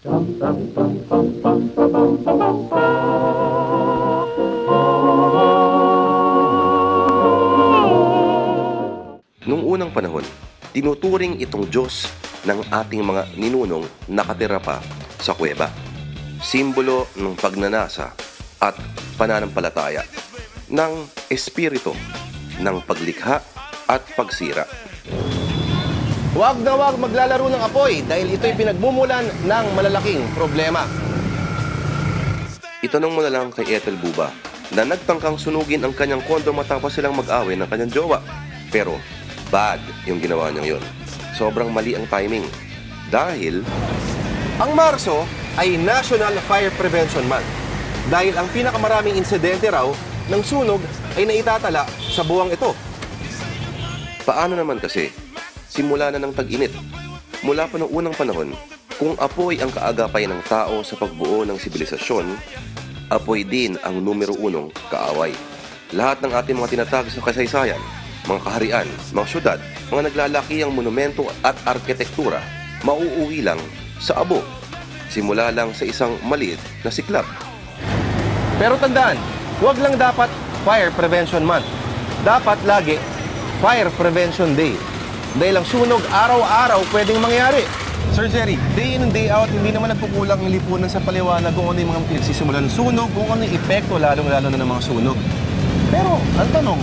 Noong unang panahon, tinuturing itong Diyos ng ating mga ninunong nakatira pa sa kuweba. Simbolo ng pagnanasa at pananampalataya ng espiritu ng paglikha at pagsira. Huwag na huwag maglalaro ng apoy dahil ito'y pinagmumulan ng malalaking problema. Itanong mo na lang kay Ethel Buba na nagtangkang sunugin ang kanyang kondo matapos silang mag-away ng kanyang jowa. Pero bad yung ginawa niya yon. Sobrang mali ang timing. Dahil Ang Marso ay National Fire Prevention Month dahil ang pinakamaraming insidente raw ng sunog ay naitatala sa buwang ito. paano naman kasi? Simula na ng tag-init. Mula pa noong unang panahon, kung apoy ang kaagapay ng tao sa pagbuo ng sibilisasyon, apoy din ang numero unong kaaway. Lahat ng ating mga tinatag sa kasaysayan, mga kaharian, mga syudad, mga naglalakihang monumento at arkitektura, mauuwi lang sa abo. Simula lang sa isang maliit na siklab. Pero tandaan, huwag lang dapat Fire Prevention Month. Dapat lagi Fire Prevention Day. Dahil ang sunog araw-araw pwedeng mangyari. Sir Jerry, day in and day out, hindi naman nagkukulang ang lipunan sa paliwanag kung ano yung mga pinagsisimulan ng sunog, kung ano yung epekto lalong-lalo na ng mga sunog. Pero, ang tanong,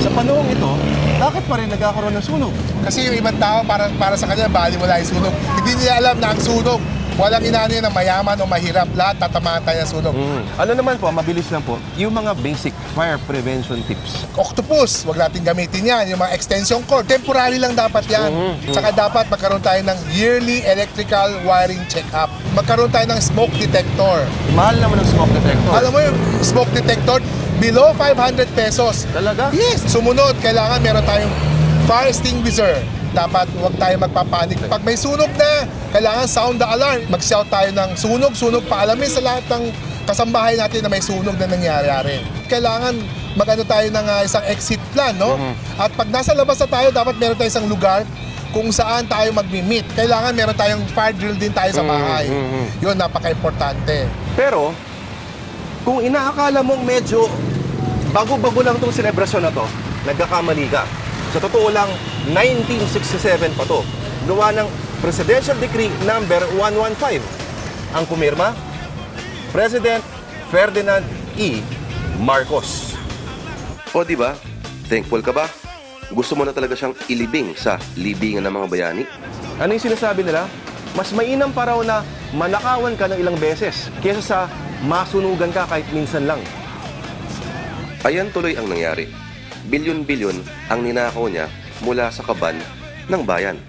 sa panahong ito, bakit pa rin nagkakaroon ng sunog? Kasi yung ibang tao, para sa kanya, baliwala yung sunog. Hindi nila alam na ang sunog, walang inaano yun ng mayaman o mahirap. Lahat tatamaan tayo ng sunog. Ano naman po, mabilis lang po, yung mga basic fire prevention tips. Octopus, wag natin gamitin yan. Yung mga extension cord, temporary lang dapat yan. Saka dapat magkaroon tayo ng yearly electrical wiring check-up. Magkaroon tayo ng smoke detector. Mahal naman ng smoke detector. Alam mo yung smoke detector, below 500 pesos. Talaga? Yes! Sumunod, kailangan meron tayong fire extinguisher. Dapat huwag tayo magpapanik. Pag may sunog na, kailangan sound the alarm. Mag-shout tayo ng sunog, paalamin sa lahat ng kasambahay natin na may sunog na nangyayari. Kailangan mag-ano tayo ng isang exit plan, no? At pag nasa labas na tayo, dapat meron tayong isang lugar kung saan tayo mag-meet. Kailangan meron tayong fire drill din tayo sa bahay. Yun, napaka-importante. Pero, kung inaakala mong medyo bago-bago lang itong selebrasyon na to, nagkakamali ka. Sa totoo lang, 1967 pa to. Gawa ng Presidential Decree number 115. Ang pumirma, President Ferdinand E. Marcos. O di ba? Thankful ka ba? Gusto mo na talaga siyang ilibing sa libingan ng mga bayani? Ano yung sinasabi nila? Mas mainam pa raw na manakawan ka ng ilang beses kaysa sa masunugan ka kahit minsan lang. Ayan tuloy ang nangyari. Bilyon-bilyon ang ninakaw niya mula sa kaban ng bayan.